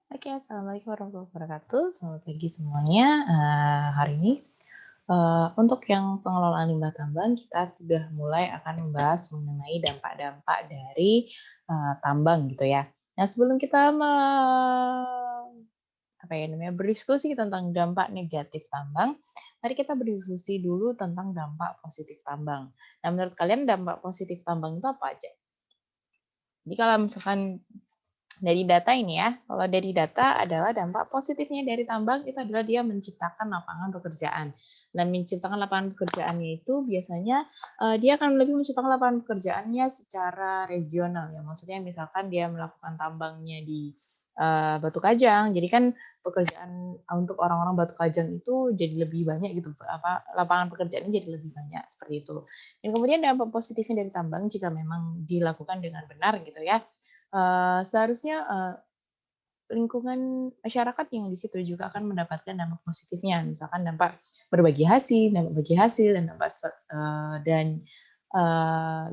Oke, assalamualaikum warahmatullahi wabarakatuh. Selamat pagi semuanya. Hari ini untuk yang pengelolaan limbah tambang kita sudah mulai akan membahas mengenai dampak-dampak dari tambang gitu ya. Nah, sebelum kita apa ya namanya berdiskusi tentang dampak negatif tambang, mari kita berdiskusi dulu tentang dampak positif tambang. Nah, menurut kalian dampak positif tambang itu apa aja? Jadi kalau misalkan dari data ini ya, kalau dari data adalah dampak positifnya dari tambang itu adalah dia menciptakan lapangan pekerjaan. Dan menciptakan lapangan pekerjaannya itu biasanya dia akan lebih menciptakan lapangan pekerjaannya secara regional ya. Maksudnya misalkan dia melakukan tambangnya di Batu Kajang, jadi kan pekerjaan untuk orang-orang Batu Kajang itu jadi lebih banyak gitu, apa lapangan pekerjaannya jadi lebih banyak seperti itu. Dan kemudian dampak positifnya dari tambang jika memang dilakukan dengan benar gitu ya, seharusnya, lingkungan masyarakat yang di situ juga akan mendapatkan dampak positifnya, misalkan dampak bagi hasil dan dampak dan,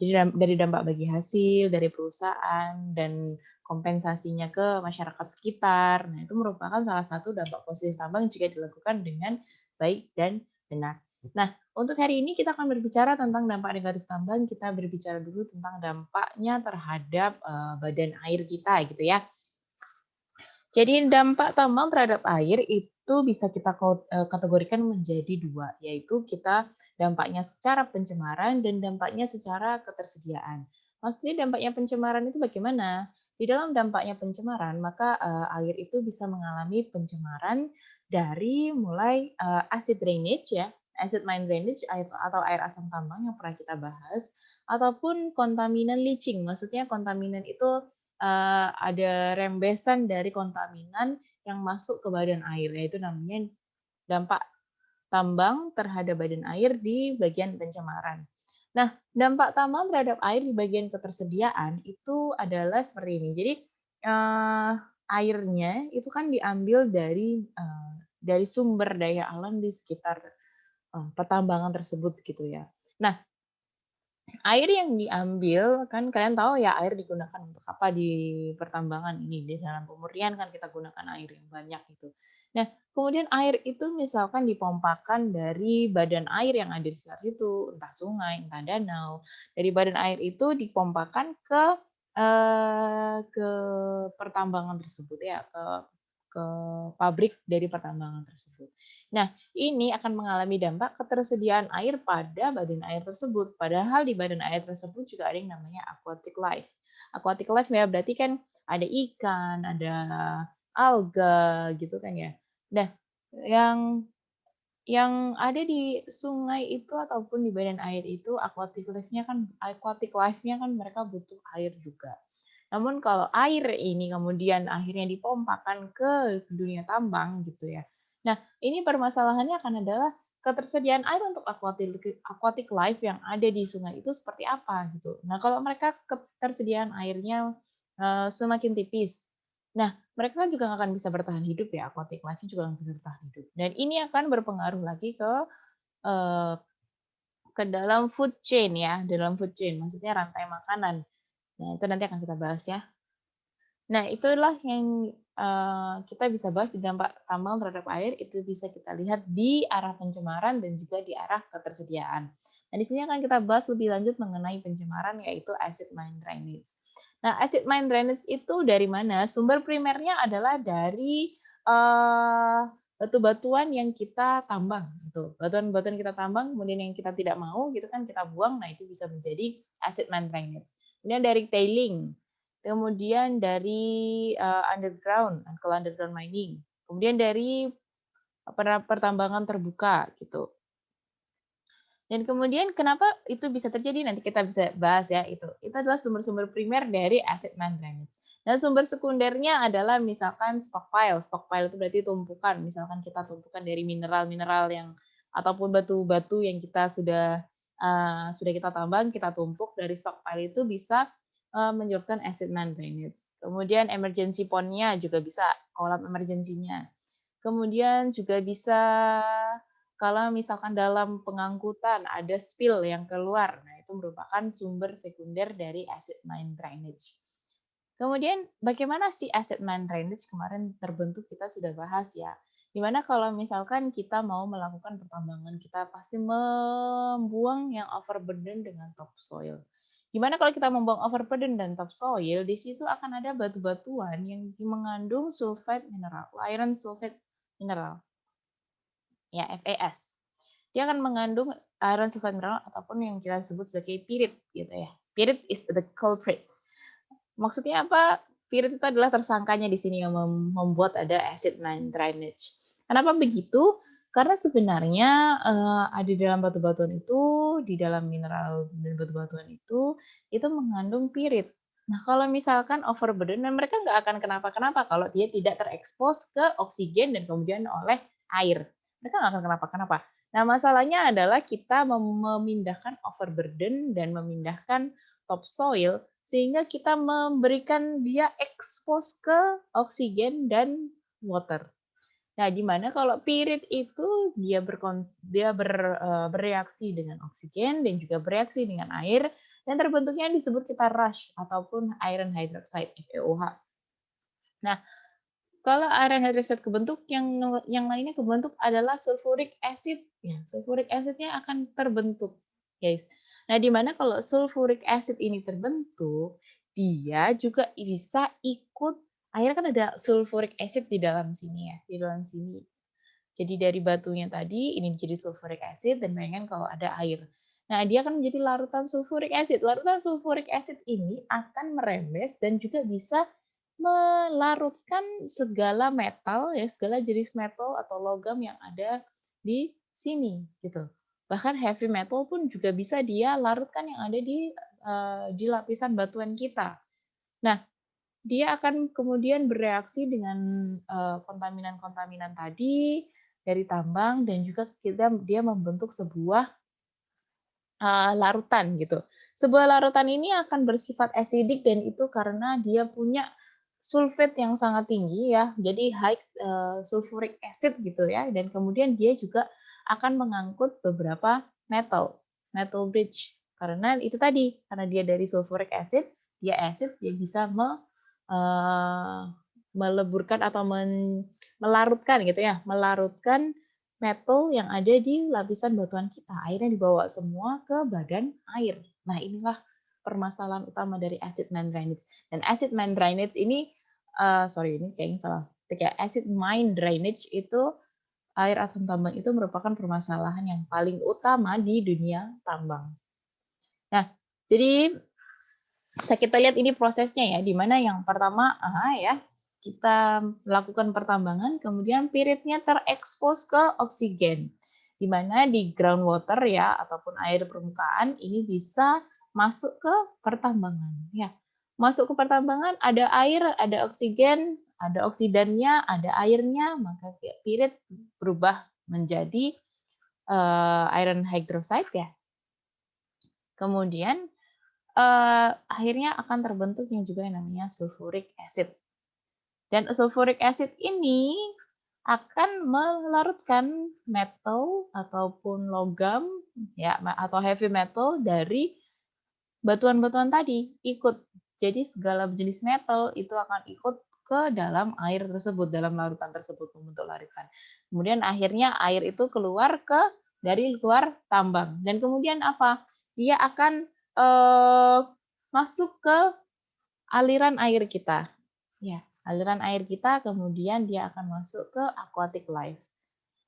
jadi dari dampak bagi hasil, dari perusahaan, dan kompensasinya ke masyarakat sekitar. Nah, itu merupakan salah satu dampak positif tambang jika dilakukan dengan baik dan benar. Nah, untuk hari ini kita akan berbicara tentang dampak negatif tambang, kita berbicara dulu tentang dampaknya terhadap, badan air kita gitu ya. Jadi dampak tambang terhadap air itu bisa kita kategorikan menjadi 2, yaitu kita dampaknya secara pencemaran dan dampaknya secara ketersediaan. Maksudnya dampaknya pencemaran itu bagaimana? Di dalam dampaknya pencemaran, maka, air itu bisa mengalami pencemaran dari mulai, acid drainage ya, acid mine drainage atau air asam tambang yang pernah kita bahas, ataupun kontaminan leaching. Maksudnya kontaminan itu ada rembesan dari kontaminan yang masuk ke badan air, yaitu namanya dampak tambang terhadap badan air di bagian pencemaran. Nah, dampak tambang terhadap air di bagian ketersediaan itu adalah seperti ini. Jadi, eee, airnya itu kan diambil dari sumber daya alam di sekitar, pertambangan tersebut gitu ya. Nah, air yang diambil, kan kalian tahu ya air digunakan untuk apa di pertambangan ini, di dalam pemurnian kan kita gunakan air yang banyak itu. Nah, kemudian air itu misalkan dipompakan dari badan air yang ada di sekitar itu, entah sungai, entah danau. Dari badan air itu dipompakan ke pertambangan tersebut ya, ke pabrik dari pertambangan tersebut. Nah, ini akan mengalami dampak ketersediaan air pada badan air tersebut. Padahal di badan air tersebut juga ada yang namanya aquatic life. Aquatic life ya berarti kan ada ikan, ada alga gitu kan ya. Nah, yang yang ada di sungai itu ataupun di badan air itu aquatic life-nya kan mereka butuh air juga. Namun kalau air ini kemudian akhirnya dipompakan ke dunia tambang gitu ya. Nah, ini permasalahannya akan adalah ketersediaan air untuk aquatic life yang ada di sungai itu seperti apa gitu. Nah, kalau mereka ketersediaan airnya, semakin tipis, nah mereka kan juga nggak akan bisa bertahan hidup ya, aquatic life-nya juga nggak bisa bertahan hidup. Dan ini akan berpengaruh lagi eee, ke dalam food chain ya, dalam food chain maksudnya rantai makanan. Nah, itu nanti akan kita bahas ya. Nah, itulah yang, kita bisa bahas di dampak tambang terhadap air, itu bisa kita lihat di arah pencemaran dan juga di arah ketersediaan. Nah, di sini akan kita bahas lebih lanjut mengenai pencemaran, yaitu acid mine drainage. Nah, acid mine drainage itu dari mana? Sumber primernya adalah dari, batu-batuan yang kita tambang, gitu. Batuan-batuan kita tambang, kemudian yang kita tidak mau gitu kan, kita buang, nah itu bisa menjadi acid mine drainage. Kemudian dari tailing. Kemudian dari, kalau underground mining. Kemudian dari pertambangan terbuka gitu. Dan kemudian kenapa itu bisa terjadi, nanti kita bisa bahas ya itu. Itu adalah sumber-sumber primer dari acid mine drainage. Dan sumber sekundernya adalah misalkan stockpile. Stockpile itu berarti tumpukan, misalkan kita tumpukan dari mineral-mineral yang ataupun batu-batu yang kita sudah kita tambang, kita tumpuk dari stockpile itu bisa, menyebabkan acid mine drainage. Kemudian emergency pond-nya juga bisa, kolam emergensinya. Kemudian juga bisa kalau misalkan dalam pengangkutan ada spill yang keluar, nah itu merupakan sumber sekunder dari acid mine drainage. Kemudian bagaimana sih acid mine drainage kemarin terbentuk kita sudah bahas ya. Dimana kalau misalkan kita mau melakukan pertambangan, kita pasti membuang yang overburden dengan topsoil. Dimana kalau kita membuang overburden dan topsoil, di situ akan ada batu-batuan yang mengandung sulfate mineral, iron sulfate mineral, ya FeS. Dia akan mengandung iron sulfate mineral ataupun yang kita sebut sebagai pirit gitu ya. Pirit is the culprit. Maksudnya apa? Pirit itu adalah tersangkanya di sini yang membuat ada acid mine drainage. Kenapa begitu? Karena sebenarnya ada di dalam batu-batuan itu, di dalam mineral dan batu-batuan itu mengandung pirit. Nah, kalau misalkan overburden, dan mereka nggak akan kenapa-kenapa kalau dia tidak terekspos ke oksigen dan kemudian oleh air. Mereka nggak akan kenapa-kenapa. Nah, masalahnya adalah kita memindahkan overburden dan memindahkan topsoil sehingga kita memberikan dia expose ke oksigen dan water. Nah, di mana kalau pirit itu bereaksi dengan oksigen dan juga bereaksi dengan air dan terbentuknya disebut kita rush ataupun iron hydroxide FeOH. Nah, kalau iron hydroxide kebentuk, yang lainnya kebentuk adalah sulfuric acid. Ya, sulfuric acidnya akan terbentuk, guys. Nah, di mana kalau sulfuric acid ini terbentuk, dia juga bisa ikut, akhirnya kan ada sulfuric acid di dalam sini ya, di dalam sini. Jadi dari batunya tadi ini jadi sulfuric acid dan bayangkan kalau ada air. Nah, dia akan menjadi larutan sulfuric acid. Larutan sulfuric acid ini akan merembes dan juga bisa melarutkan segala metal ya, segala jenis metal atau logam yang ada di sini gitu. Bahkan heavy metal pun juga bisa dia larutkan yang ada di lapisan batuan kita. Nah, dia akan kemudian bereaksi dengan kontaminan-kontaminan tadi dari tambang dan juga dia membentuk sebuah larutan gitu. Sebuah larutan ini akan bersifat acidic dan itu karena dia punya sulfat yang sangat tinggi ya, jadi high sulfuric acid gitu ya, dan kemudian dia juga akan mengangkut beberapa metal bridge. Karena itu tadi, karena dia dari sulfuric acid, dia bisa meleburkan atau melarutkan gitu ya, melarutkan metal yang ada di lapisan batuan kita. Airnya dibawa semua ke badan air. Nah, inilah permasalahan utama dari acid mine drainage. Dan acid mine drainage ini, sorry ini kayaknya salah. Ketika acid mine drainage itu air asam tambang itu merupakan permasalahan yang paling utama di dunia tambang. Nah, jadi kita lihat ini prosesnya ya, di mana yang pertama ya kita melakukan pertambangan, kemudian piritnya terekspos ke oksigen, di mana di groundwater ya ataupun air permukaan ini bisa masuk ke pertambangan ya. Masuk ke pertambangan ada air, ada oksigen, ada oksidannya, ada airnya, maka pirit berubah menjadi iron hydroxide ya. Kemudian akhirnya akan terbentuk yang juga yang namanya sulfuric acid. Dan sulfuric acid ini akan melarutkan metal ataupun logam ya atau heavy metal dari batuan-batuan tadi ikut. Jadi segala jenis metal itu akan ikut ke dalam air tersebut, dalam larutan tersebut membentuk larutan. Kemudian akhirnya air itu keluar dari luar tambang dan kemudian apa? Dia akan masuk ke aliran air kita. Ya, aliran air kita kemudian dia akan masuk ke aquatic life.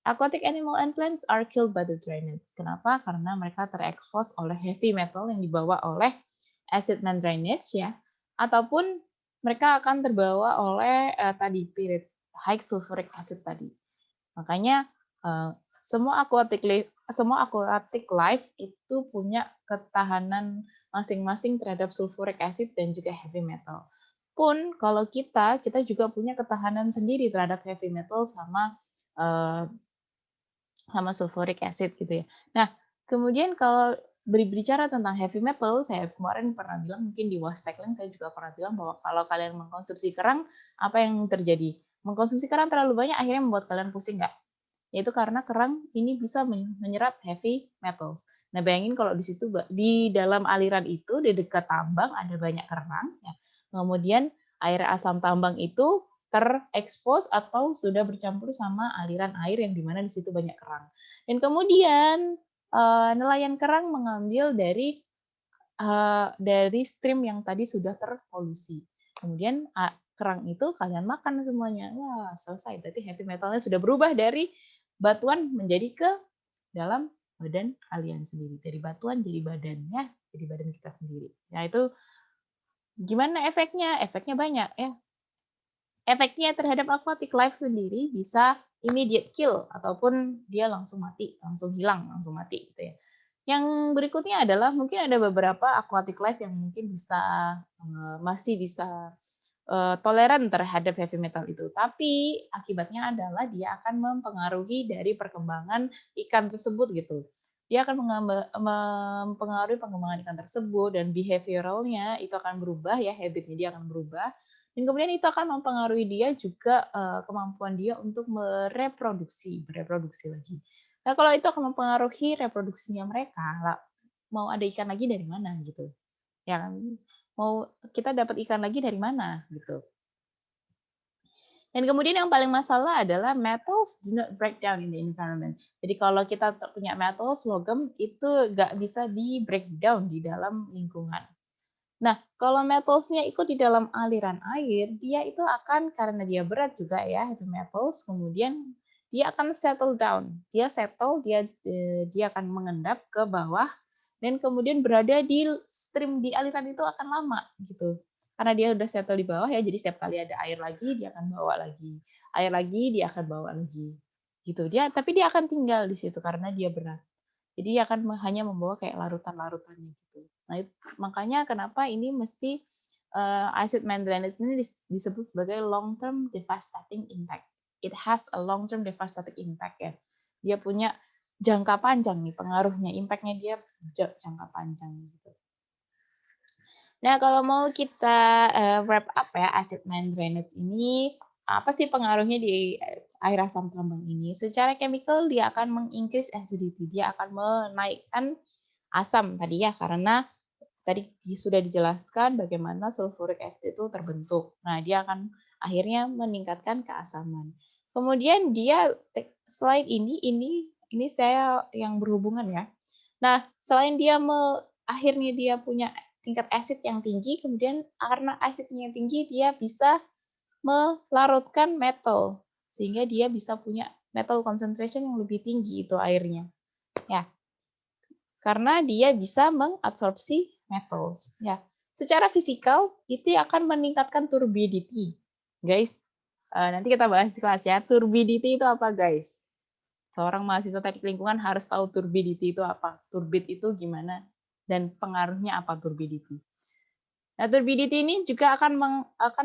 Aquatic animal and plants are killed by the drainage. Kenapa? Karena mereka terekspos oleh heavy metal yang dibawa oleh acid mine drainage ya, ataupun mereka akan terbawa oleh tadi pirids, high sulfuric acid tadi. Makanya semua aquatic life itu punya ketahanan masing-masing terhadap sulfuric acid dan juga heavy metal. Pun kalau kita juga punya ketahanan sendiri terhadap heavy metal sama sulfuric acid gitu ya. Nah, kemudian kalau berbicara tentang heavy metal, saya kemarin pernah bilang mungkin di Wastekling saya juga pernah bilang bahwa kalau kalian mengkonsumsi kerang, apa yang terjadi? Mengkonsumsi kerang terlalu banyak akhirnya membuat kalian pusing nggak? Yaitu karena kerang ini bisa menyerap heavy metals. Nah, bayangin kalau di dalam aliran itu di dekat tambang ada banyak kerang ya. Kemudian Air asam tambang itu terekspos atau sudah bercampur sama aliran air yang di mana di situ banyak kerang. Dan kemudian, nelayan kerang mengambil dari stream yang tadi sudah terpolusi. Kemudian kerang itu kalian makan semuanya. Wah, selesai. Berarti heavy metalnya sudah berubah dari batuan menjadi ke dalam badan kalian sendiri. Dari batuan jadi badan ya, jadi badan kita sendiri. Nah, itu gimana efeknya? Efeknya banyak ya. Efeknya terhadap aquatic life sendiri bisa immediate kill ataupun dia langsung mati, langsung hilang, langsung mati gitu ya. Yang berikutnya adalah mungkin ada beberapa aquatic life yang mungkin bisa masih bisa toleran terhadap heavy metal itu. Tapi akibatnya adalah dia akan mempengaruhi dari perkembangan ikan tersebut gitu. Dia akan mempengaruhi pengembangan ikan tersebut dan behavioralnya itu akan berubah ya, habitnya dia akan berubah. Dan kemudian itu akan mempengaruhi dia juga kemampuan dia untuk bereproduksi lagi. Nah, kalau itu akan mempengaruhi reproduksinya mereka, lah, mau ada ikan lagi dari mana gitu. Ya kan? Mau kita dapat ikan lagi dari mana gitu. Dan kemudian yang paling masalah adalah metals do not break down in the environment. Jadi kalau kita punya metals, logam itu nggak bisa di breakdown di dalam lingkungan. Nah, kalau metals-nya ikut di dalam aliran air, dia itu akan karena dia berat juga ya, heavy metals, kemudian dia akan settle down. Dia settle, dia akan mengendap ke bawah dan kemudian berada di stream di aliran itu akan lama gitu. Karena dia udah settle di bawah ya, jadi setiap kali ada air lagi dia akan bawa lagi. Air lagi dia akan bawa lagi. Gitu. Tapi dia akan tinggal di situ karena dia berat. Jadi dia akan hanya membawa kayak larutan-larutannya gitu. Nah, makanya kenapa ini mesti acid manganese ini disebut sebagai long term devastating impact. It has a long term devastating impact ya. Dia punya jangka panjang nih pengaruhnya, impact-nya dia jangka panjang gitu. Nah, kalau mau kita wrap up ya acid mine drainage ini, apa sih pengaruhnya di air asam tambang ini? Secara chemical dia akan meng-increase acidity, dia akan menaikkan asam tadi ya, karena tadi sudah dijelaskan bagaimana sulfuric acid itu terbentuk. Nah, dia akan akhirnya meningkatkan keasaman. Kemudian dia selain ini saya yang berhubungan ya. Nah, selain akhirnya dia punya tingkat asid yang tinggi, kemudian karena asidnya yang tinggi, dia bisa melarutkan metal, sehingga dia bisa punya metal concentration yang lebih tinggi itu airnya. Ya, karena dia bisa mengabsorpsi metal. Ya, secara fisikal itu akan meningkatkan turbidity, guys. Nanti kita bahas di kelas ya. Turbidity itu apa, guys? Seorang mahasiswa teknik lingkungan harus tahu turbidity itu apa. Turbid itu gimana dan pengaruhnya apa turbidity. Nah, turbidity ini juga akan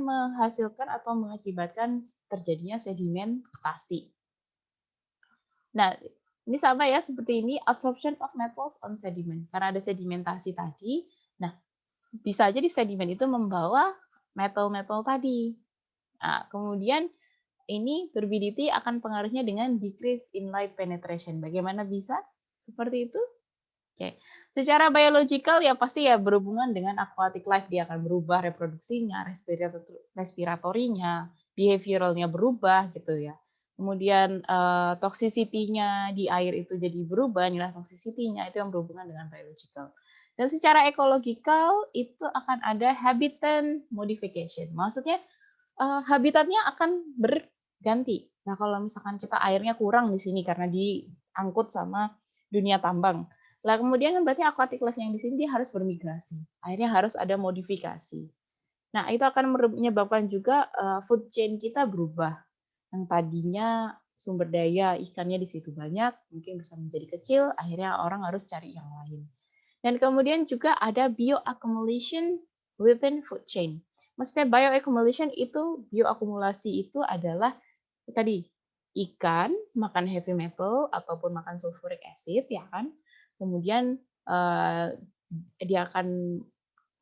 menghasilkan atau mengakibatkan terjadinya sedimentasi. Nah, ini sama ya seperti ini absorption of metals on sediment. Karena ada sedimentasi tadi, nah bisa aja di sedimen itu membawa metal-metal tadi. Nah, kemudian ini turbidity akan pengaruhnya dengan decrease in light penetration. Bagaimana bisa seperti itu? Oke. Secara biological ya pasti ya berhubungan dengan aquatic life, dia akan berubah reproduksinya, respiratorinya, behavioralnya berubah gitu ya. Kemudian toxicity-nya di air itu jadi berubah, nilai toxicity-nya itu yang berhubungan dengan biological. Dan secara ecological itu akan ada habitat modification. Maksudnya habitatnya akan berganti. Nah, kalau misalkan kita airnya kurang di sini karena diangkut sama dunia tambang. Lah kemudian kan berarti aquatic life yang di sini dia harus bermigrasi. Akhirnya harus ada modifikasi. Nah, itu akan menyebabkan juga food chain kita berubah. Yang tadinya sumber daya ikannya di situ banyak, mungkin bisa menjadi kecil, akhirnya orang harus cari yang lain. Dan kemudian juga ada bioaccumulation within food chain. Maksudnya bioaccumulation itu, bioakumulasi itu adalah tadi ikan makan heavy metal ataupun makan sulfuric acid ya kan. Kemudian dia akan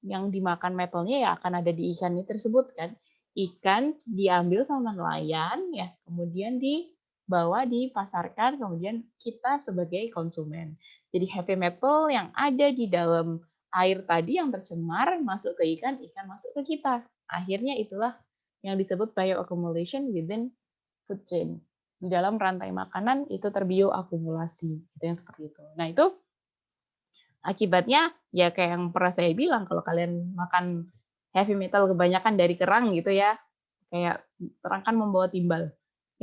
yang dimakan metalnya ya akan ada di ikan ini tersebut kan. Ikan diambil sama nelayan ya, kemudian dibawa dipasarkan, kemudian kita sebagai konsumen. Jadi heavy metal yang ada di dalam air tadi yang tercemar masuk ke ikan, ikan masuk ke kita. akhirnya itulah yang disebut bioaccumulation within food chain. Di dalam rantai makanan itu terbioakumulasi, itu yang seperti itu. Nah itu akibatnya ya kayak yang pernah saya bilang, kalau kalian makan heavy metal kebanyakan dari kerang gitu ya, kayak kerang kan membawa timbal,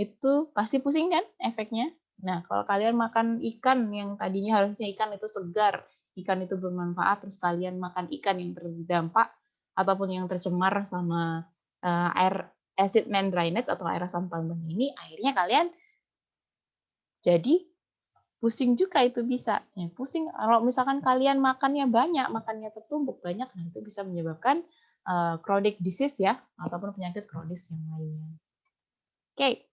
itu pasti pusing kan efeknya. Nah kalau kalian makan ikan yang tadinya harusnya ikan itu segar, ikan itu bermanfaat, terus kalian makan ikan yang terdampak ataupun yang tercemar sama air acid main drainage atau air asam tambang ini, akhirnya kalian jadi pusing juga itu bisa. Ya, pusing kalau misalkan kalian makannya banyak, makannya tertumpuk banyak, nah itu bisa menyebabkan chronic disease ya, ataupun penyakit kronis yang lainnya. Oke,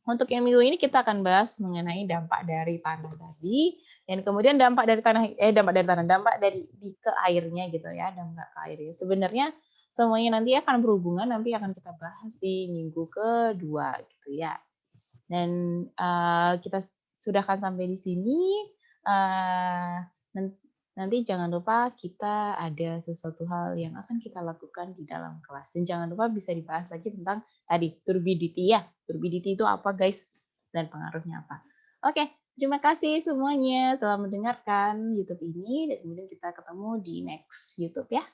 untuk yang minggu ini kita akan bahas mengenai dampak dari tanah tadi, dan kemudian dampak dari dampak dari ke airnya gitu ya, dampak ke airnya. Sebenarnya semuanya nanti akan berhubungan, nanti akan kita bahas di minggu kedua gitu ya. Dan kita sudahkan sampai di sini. Nanti jangan lupa kita ada sesuatu hal yang akan kita lakukan di dalam kelas. Dan jangan lupa bisa dibahas lagi tentang tadi turbidity ya. Turbidity itu apa guys? Dan pengaruhnya apa? Oke, terima kasih semuanya telah mendengarkan YouTube ini. Dan kemudian kita ketemu di next YouTube ya.